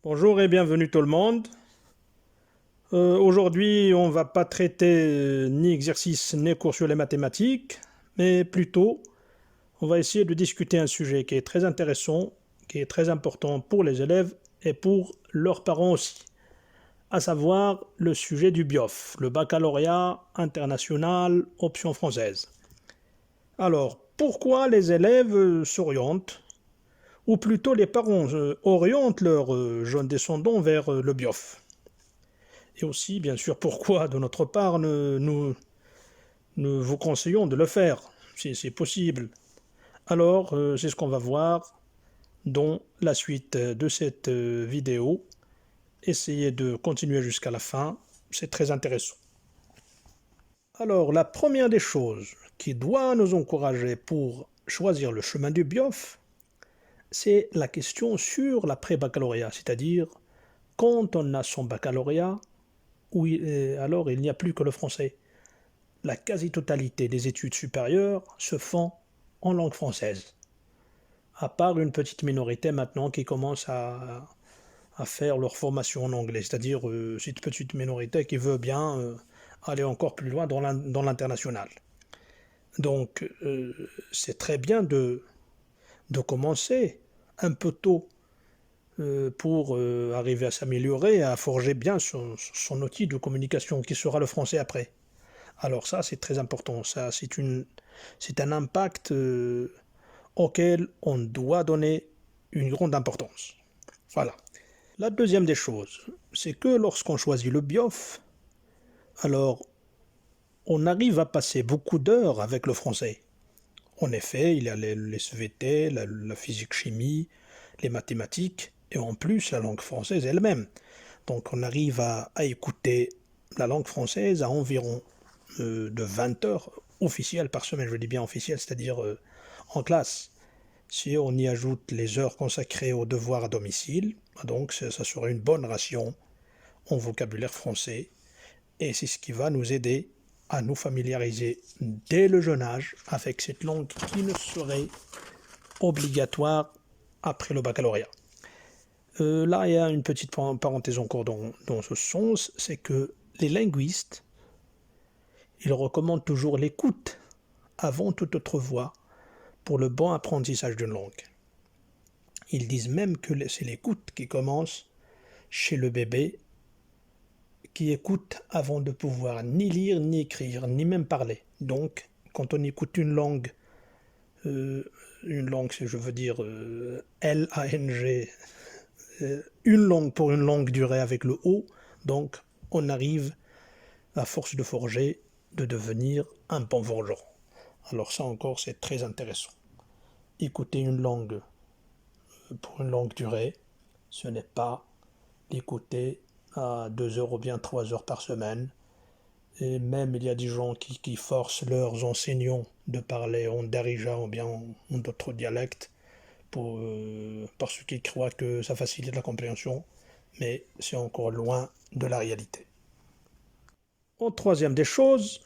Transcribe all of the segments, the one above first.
Bonjour et bienvenue tout le monde. Aujourd'hui, on va pas traiter ni exercice ni cours sur les mathématiques, mais plutôt, on va essayer de discuter un sujet qui est très intéressant, qui est très important pour les élèves et pour leurs parents aussi, à savoir le sujet du BIOF, le baccalauréat international option française. Alors, pourquoi les élèves s'orientent, ou plutôt les parents orientent leurs jeunes descendants vers le BIOF? Et aussi, bien sûr, pourquoi, de notre part, nous vous conseillons de le faire, si c'est possible. Alors, c'est ce qu'on va voir dans la suite de cette vidéo. Essayez de continuer jusqu'à la fin, c'est très intéressant. Alors, la première des choses qui doit nous encourager pour choisir le chemin du BIOF, c'est la question sur l'après-baccalauréat, c'est-à-dire quand on a son baccalauréat, alors il n'y a plus que le français. La quasi-totalité des études supérieures se font en langue française, à part une petite minorité maintenant qui commence à faire leur formation en anglais, c'est-à-dire cette petite minorité qui veut bien aller encore plus loin dans l'international. Donc c'est très bien de commencer un peu tôt pour arriver à s'améliorer, à forger bien son outil de communication qui sera le français après. Alors ça, c'est très important. Ça, c'est un impact auquel on doit donner une grande importance. Voilà. La deuxième des choses, c'est que lorsqu'on choisit le BIOF, alors on arrive à passer beaucoup d'heures avec le français. En effet, il y a les SVT, la physique-chimie, les mathématiques, et en plus la langue française elle-même. Donc on arrive à écouter la langue française à environ de 20 heures officielles par semaine, je dis bien officielles, c'est-à-dire en classe. Si on y ajoute les heures consacrées aux devoirs à domicile, donc ça sera une bonne ration en vocabulaire français, et c'est ce qui va nous aider à nous familiariser dès le jeune âge avec cette langue qui ne serait obligatoire après le baccalauréat. Là, il y a une petite parenthèse encore dans ce sens, c'est que les linguistes, ils recommandent toujours l'écoute avant toute autre voix pour le bon apprentissage d'une langue. Ils disent même que c'est l'écoute qui commence chez le bébé, qui écoute avant de pouvoir ni lire, ni écrire, ni même parler. Donc, quand on écoute une langue, je veux dire L-A-N-G, une langue pour une langue durée avec le O, donc on arrive, à force de forger, de devenir un bon forgeron. Alors ça encore, c'est très intéressant. Écouter une langue pour une longue durée, ce n'est pas l'écouter à 2 heures ou bien 3 heures par semaine. Et même il y a des gens qui forcent leurs enseignants de parler en darija ou bien en d'autres dialectes parce qu'ils croient que ça facilite la compréhension, mais c'est encore loin de la réalité. En troisième des choses,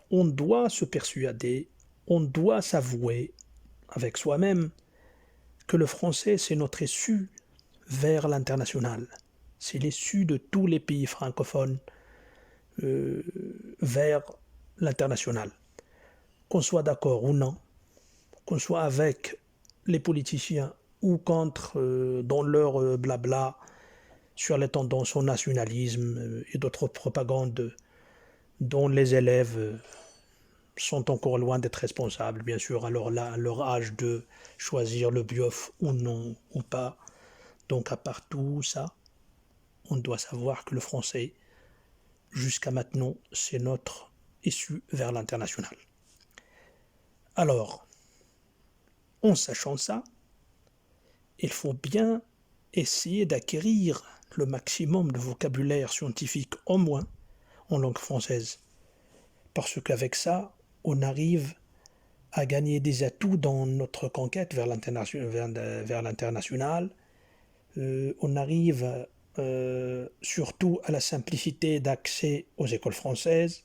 on doit se persuader, on doit s'avouer avec soi-même que le français c'est notre issue vers l'international. C'est l'issue de tous les pays francophones vers l'international. Qu'on soit d'accord ou non, qu'on soit avec les politiciens ou contre dans leur blabla sur les tendances au nationalisme et d'autres propagandes dont les élèves sont encore loin d'être responsables, bien sûr, alors là, à leur âge de choisir le BIOF ou non, ou pas. Donc à part tout ça, on doit savoir que le français, jusqu'à maintenant, c'est notre issue vers l'international. Alors, en sachant ça, il faut bien essayer d'acquérir le maximum de vocabulaire scientifique au moins en langue française. Parce qu'avec ça, on arrive à gagner des atouts dans notre conquête vers l'international. On arrive surtout à la simplicité d'accès aux écoles françaises.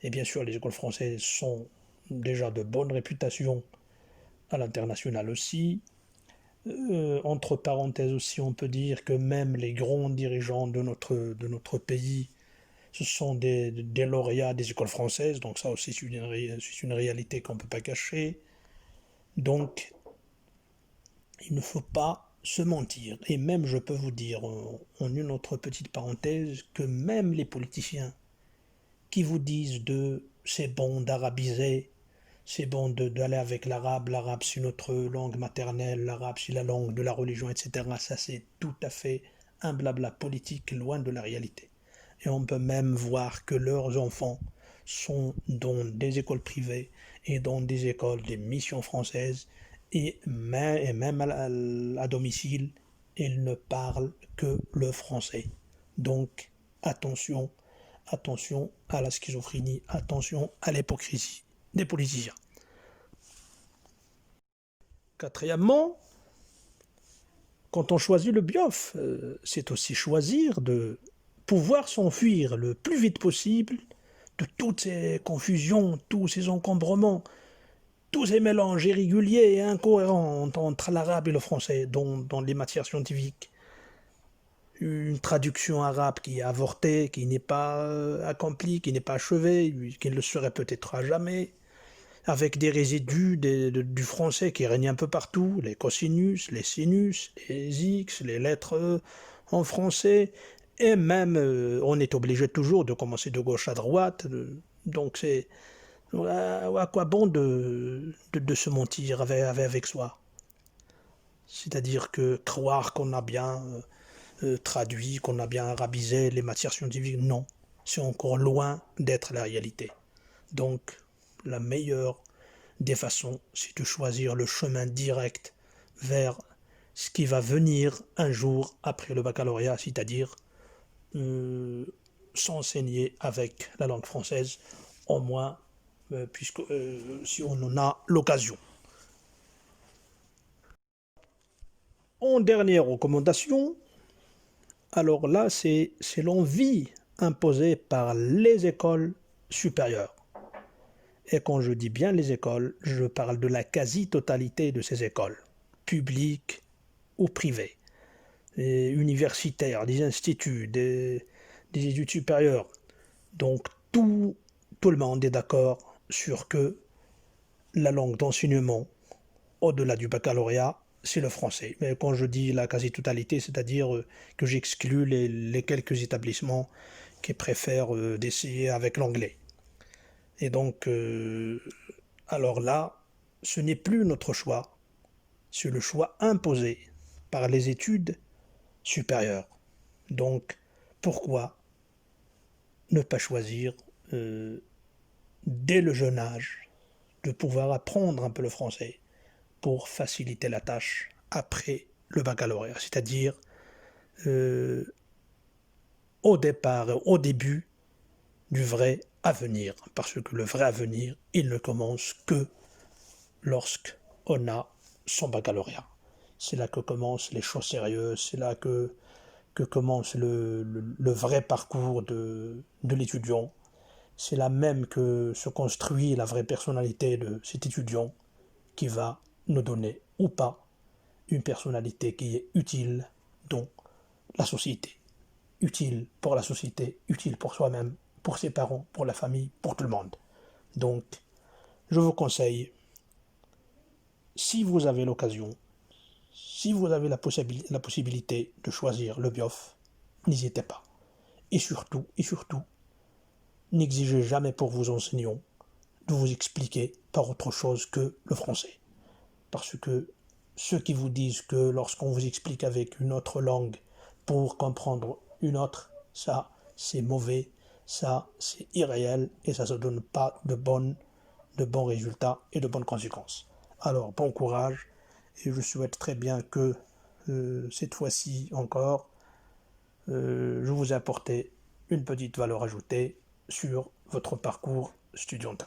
Et bien sûr, les écoles françaises sont déjà de bonne réputation à l'international aussi. Entre parenthèses aussi, on peut dire que même les grands dirigeants de notre pays, ce sont des lauréats des écoles françaises, donc ça aussi c'est une réalité qu'on ne peut pas cacher. Donc, il ne faut pas se mentir. Et même, je peux vous dire, en une autre petite parenthèse, que même les politiciens qui vous disent de c'est bon d'arabiser, c'est bon d'aller avec l'arabe, l'arabe c'est notre langue maternelle, l'arabe c'est la langue de la religion, etc. Ça c'est tout à fait un blabla politique loin de la réalité. Et on peut même voir que leurs enfants sont dans des écoles privées et dans des écoles, des missions françaises, même à domicile, ils ne parlent que le français. Donc, attention, attention à la schizophrénie, attention à l'hypocrisie des politiciens. Quatrièmement, quand on choisit le biof, c'est aussi choisir de pouvoir s'enfuir le plus vite possible de toutes ces confusions, tous ces encombrements, tous ces mélanges irréguliers et incohérents entre l'arabe et le français dans les matières scientifiques. Une traduction arabe qui est avortée, qui n'est pas accomplie, qui n'est pas achevée, qui ne le serait peut-être à jamais, avec des résidus du français qui règnent un peu partout, les cosinus, les sinus, les x, les lettres en français, et même on est obligé toujours de commencer de gauche à droite, donc c'est à quoi bon de se mentir avec soi? C'est-à-dire que croire qu'on a bien traduit, qu'on a bien arabisé les matières scientifiques, non, c'est encore loin d'être la réalité. Donc la meilleure des façons, c'est de choisir le chemin direct vers ce qui va venir un jour après le baccalauréat, c'est-à-dire s'enseigner avec la langue française, au moins si on en a l'occasion. En dernière recommandation, alors là, c'est l'envie imposée par les écoles supérieures. Et quand je dis bien les écoles, je parle de la quasi-totalité de ces écoles, publiques ou privées, universitaires, des instituts, des études supérieures. Donc tout le monde est d'accord sur que la langue d'enseignement, au-delà du baccalauréat, c'est le français. Mais quand je dis la quasi-totalité, c'est-à-dire que j'exclus les quelques établissements qui préfèrent d'essayer avec l'anglais. Et donc, alors là, ce n'est plus notre choix, c'est le choix imposé par les études supérieures. Donc, pourquoi ne pas choisir dès le jeune âge de pouvoir apprendre un peu le français pour faciliter la tâche après le baccalauréat, c'est-à-dire au départ, au début du vrai avenir, parce que le vrai avenir, il ne commence que lorsqu'on a son baccalauréat. C'est là que commencent les choses sérieuses, c'est là que commence le vrai parcours de l'étudiant. C'est là même que se construit la vraie personnalité de cet étudiant qui va nous donner ou pas une personnalité qui est utile dans la société. Utile pour la société, utile pour soi-même, pour ses parents, pour la famille, pour tout le monde. Donc, je vous conseille, si vous avez l'occasion, si vous avez la possibilité de choisir le BIOF, n'hésitez pas. Et surtout, n'exigez jamais pour vos enseignants de vous expliquer par autre chose que le français. Parce que ceux qui vous disent que lorsqu'on vous explique avec une autre langue pour comprendre une autre, ça c'est mauvais, ça c'est irréel et ça ne donne pas de bons résultats et de bonnes conséquences. Alors bon courage et je souhaite très bien que cette fois-ci encore, je vous ai apporté une petite valeur ajoutée sur votre parcours studientin.